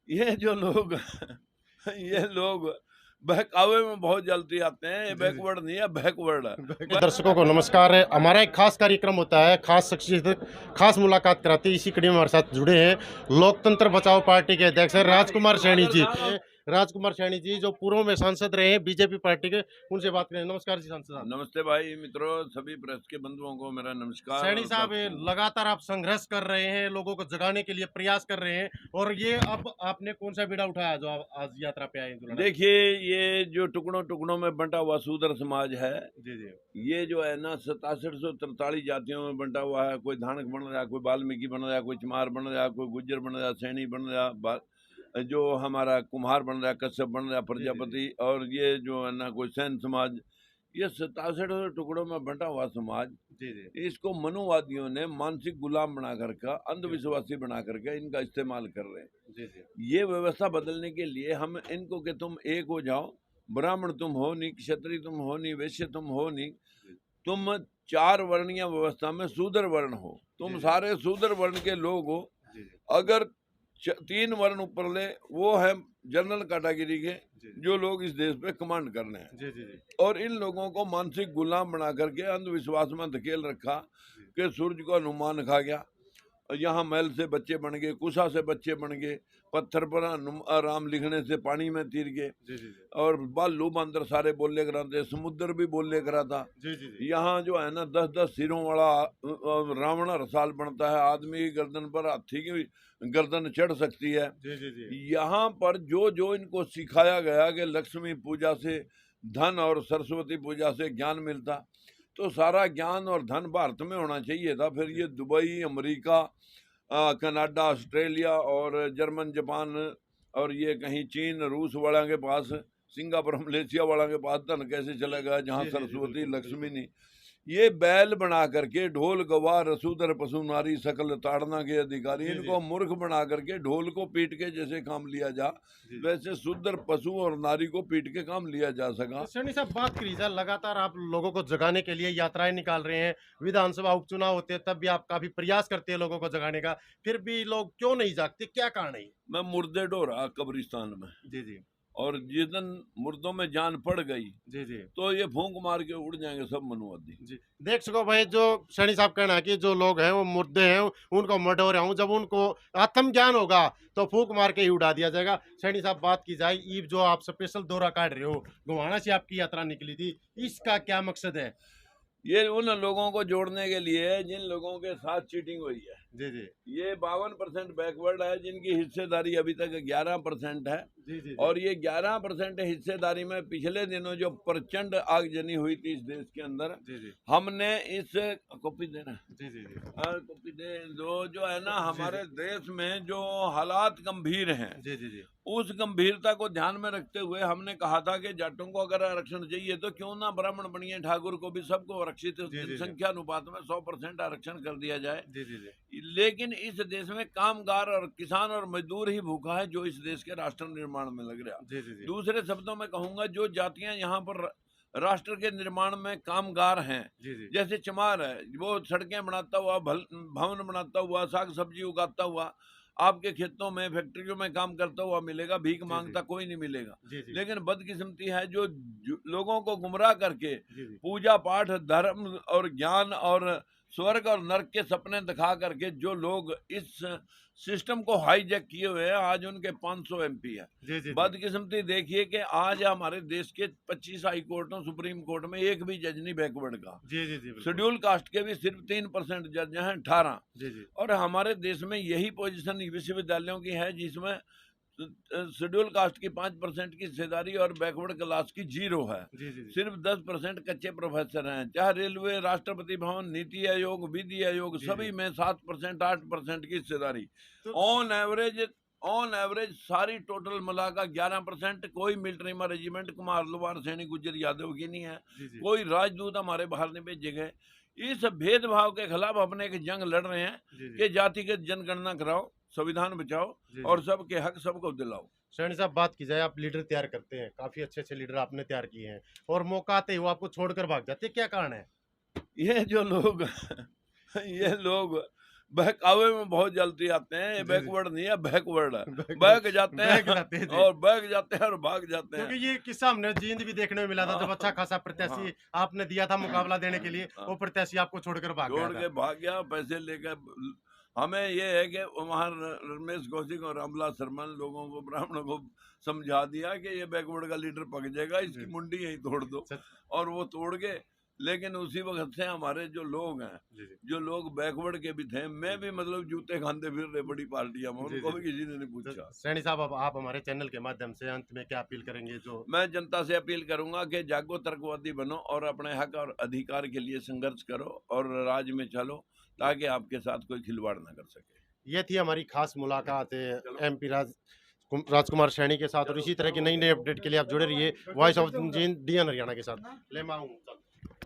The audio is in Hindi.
ये जो लोग ये लोग बहकावे में बहुत जल्दी आते हैं। ये जी, जी। बैकवर्ड नहीं है, बैकवर्ड है। दर्शकों को नमस्कार है। हमारा एक खास कार्यक्रम होता है, खास शख्सियत खास मुलाकात कराती है। इसी कड़ी में हमारे साथ जुड़े हैं लोकतंत्र बचाओ पार्टी के अध्यक्ष हैं राजकुमार सैनी जी। राजकुमार सैनी जी जो पूर्व में सांसद रहे हैं बीजेपी पार्टी के, उनसे बात करें। नमस्कार जी सांसद साहब। नमस्ते भाई मित्रों, सभी प्रेस के बंधुओं को मेरा नमस्कार सैनी और साहब, ये लगातार आप संघर्ष कर रहे हैं, लोगों को जगाने के लिए प्रयास कर रहे हैं, और ये अब आपने कौन सा बीड़ा उठाया जो आप आज यात्रा पे आए हैं जो लड़ाई? देखिए, ये जो टुकड़ों टुकड़ों में बंटा हुआ शूद्र समाज है, जी जी ये जो है ना 6743 जातियों में बंटा हुआ है। कोई धानक बन रहा है, कोई वाल्मीकि बन रहा है, कोई चमार बन रहा है, कोई गुज्जर बन रहा है, सैनी बन रहा है, जो हमारा कुम्हार बन रहा है, कश्यप बन रहा है, जी जी प्रजापति, और ये जो है ना कोई सैन समाज। ये 67 टुकड़ों में बंटा हुआ समाज, जी जी इसको मनुवादियों ने मानसिक गुलाम बना करके, बिल्कुल। अंधविश्वासी बना करके इनका इस्तेमाल कर रहे हैं। जी जी ये व्यवस्था बदलने के लिए हम इनको कि तुम एक हो जाओ, ब्राह्मण तुम हो नहीं, क्षत्रिय तुम हो नहीं, वैश्य तुम हो नहीं, जी तुम चार वर्णीय व्यवस्था में शूद्र वर्ण हो, जी तुम जी सारे शूद्र वर्ण के लोग हो। जी जी अगर तीन वर्ण ऊपर ले, वो है जनरल कैटेगरी के, जी जो लोग इस देश पे कमांड करने हैं। जी जी जी और इन लोगों को मानसिक गुलाम बना करके अंधविश्वास में धकेल रखा जी कि सूरज को अनुमान खा गया। यहाँ मैल से बच्चे बन गए, कुशा से बच्चे बन गए, पत्थर पर राम लिखने से पानी में तीर गए, जी जी और बालू बंदर सारे बोले कराते, समुद्र भी बोले करा था। जी जी जी यहाँ जो है ना 10-10 सिरों वाला रावण हर साल बनता है। आदमी की गर्दन पर हाथी की गर्दन चढ़ सकती है। जी जी जी यहाँ पर जो जो इनको सिखाया गया कि लक्ष्मी पूजा से धन और सरस्वती पूजा से ज्ञान मिलता, तो सारा ज्ञान और धन भारत में होना चाहिए था। फिर ये दुबई, अमेरिका, कनाडा, ऑस्ट्रेलिया और जर्मन, जापान, और ये कहीं चीन, रूस वाला के पास, सिंगापुर, मलेशिया वाला के पास धन कैसे चला गया जहाँ जी जी जी सरस्वती बिल्कुल लक्ष्मी बिल्कुल। नहीं। ये बैल बना करके ढोल गवाह रसूदर पशु नारी सकल ताड़ना के अधिकारी, जी जी इनको मूर्ख बना करके ढोल को पीट के जैसे काम लिया जा, जी जी। वैसे शुद्र पशु और नारी को पीट के काम लिया जा तो सका। सैनी साहब, बात करी जाए, लगातार आप लोगों को जगाने के लिए यात्राएं निकाल रहे हैं, विधानसभा उपचुनाव होते हैं तब भी आप काफी प्रयास करते हैं लोगों को जगाने का, फिर भी लोग क्यों नहीं जागते, क्या कारण है ये? मैं मुर्दे ढो रहा कब्रिस्तान में, जी जी और जिस दिन मुर्दों में जान पड़ गई, जी जी तो ये फूंक मार के उड़ जाएंगे सब मनुवादी। जी। देख सको भाई, जो सैनी साहब कहना है कि जो लोग हैं वो मुर्दे हैं, उनको मटो रहा हूँ, जब उनको आत्म ज्ञान होगा तो फूक मार के ही उड़ा दिया जाएगा। सैनी साहब, बात की जाए, ईब जो आप स्पेशल दौरा काट रहे हो, गोवाना से आपकी यात्रा निकली थी, इसका क्या मकसद है? ये उन लोगों को जोड़ने के लिए है जिन लोगों के साथ चीटिंग हुई है। जी जी ये 52% बैकवर्ड है, जिनकी हिस्सेदारी अभी तक 11% है। जी जी जी और ये 11% हिस्सेदारी में पिछले दिनों जो प्रचंड आगजनी हुई थी इस देश के अंदर, जी जी हमने इस कॉपी देना, जी जी जी कॉपी दे दो, जो है ना जी जी हमारे देश में जो हालात गंभीर हैं, जी जी जी उस गंभीरता को ध्यान में रखते हुए हमने कहा था कि जाटों को अगर आरक्षण चाहिए तो क्यों ना ब्राह्मण बनिए, ठाकुर को भी, सबको आरक्षित जी जी जी जनसंख्या अनुपात में 100% आरक्षण कर दिया जाए। जी जी जी लेकिन इस देश में कामगार और किसान और मजदूर ही भूखा है जो इस देश के राष्ट्र निर्माण में लग रहा। जी जी जी दूसरे शब्दों में कहूंगा, जो जातियां यहाँ पर राष्ट्र के निर्माण में कामगार हैं, जी जी जैसे चमार है, वो सड़कें बनाता हुआ, भवन बनाता हुआ, साग सब्जी उगाता हुआ आपके खेतों में, फैक्ट्रियों में काम करता हुआ मिलेगा। भीख जी जी मांगता कोई नहीं मिलेगा। जी जी लेकिन बदकिस्मती है जो लोगों को गुमराह करके जी जी पूजा पाठ, धर्म और ज्ञान और स्वर्ग और नर्क के सपने दिखा करके जो लोग इस सिस्टम को हाईजैक किए हुए हैं, आज उनके 500 एमपी है। जी जी जी बदकिस्मती देखिए कि आज हमारे देश के 25 हाई कोर्टों, सुप्रीम कोर्ट में एक भी जज नहीं बैकवर्ड का। जी जी जी बिल्कुल। शेड्यूल कास्ट के भी सिर्फ 3% जज हैं, 18। जी जी और हमारे देश में यही पोजीशन विश्वविद्यालयों की है जिसमें शेड्यूल कास्ट की 5% की हिस्सेदारी और बैकवर्ड क्लास की 0 है। जी जी जी सिर्फ 10% कच्चे प्रोफेसर हैं। चाहे रेलवे, राष्ट्रपति भवन, नीति आयोग, विधि आयोग, जी सभी जी में 7%, 8% की हिस्सेदारी। तो ऑन एवरेज सारी टोटल मिलाकर 11%। कोई मिलिट्री में रेजिमेंट कुमार, लोहार, सैनिक, गुज्जर, यादव की नहीं है। जी जी कोई राजदूत हमारे बाहर नहीं भेजे गए। इस भेदभाव के खिलाफ अपने एक जंग लड़ रहे हैं जी जी कि जातिगत जनगणना कराओ, संविधान बचाओ, जी और जी सबके हक सबको दिलाओ। सैनी साहब, बात की जाए, आप लीडर तैयार करते हैं, काफी अच्छे अच्छे लीडर आपने तैयार किए हैं, और मौका आते ही वो आपको छोड़कर भाग जाते हैं, क्या कारण है? ये जो लोग ये लोग बहकावे में बहुत जल्दी आते हैं। ये जी, जी। बैकवर्ड नहीं है, बैकवर्ड है। बैक- बहक जाते हैं बहक जाते हैं, जी। और बहक जाते हैं और भाग जाते हैं। क्योंकि ये किस्सा हमने जींद भी देखने में मिला था, जब अच्छा खासा प्रत्याशी आपने दिया था मुकाबला देने के लिए, वो प्रत्याशी आपको छोड़कर भाग गया छोड़ था। के भाग गया, पैसे लेकर। हमें ये है कि वहाँ रमेश कौशिक और अमला शर्मा ने लोगों को, ब्राह्मणों को समझा दिया कि ये बैकवर्ड का लीडर पक जाएगा, इसकी जी। मुंडी यहीं तोड़ दो। सच- और वो तोड़ के, लेकिन उसी वक्त से हमारे जो लोग हैं, जी, जी। जो लोग बैकवर्ड के भी थे, मैं भी मतलब जूते खाते फिर रहे बड़ी पार्टियां में, जी, उनको जी। भी किसी ने नहीं तो पूछा। सैनी साहब, अब आप हमारे चैनल के माध्यम से अंत में क्या अपील करेंगे? जो मैं जनता से अपील करूंगा कि जागो, तर्कवादी बनो और अपने हक और अधिकार के लिए संघर्ष करो और राज में चलो, ताकि आपके साथ कोई खिलवाड़ ना कर सके। ये थी हमारी खास मुलाकात एमपी राजकुमार सैनी के साथ, और इसी तरह की नई नई अपडेट के लिए आप जुड़े रहिए वॉइस ऑफ डीएन हरियाणा के साथ। ले माऊं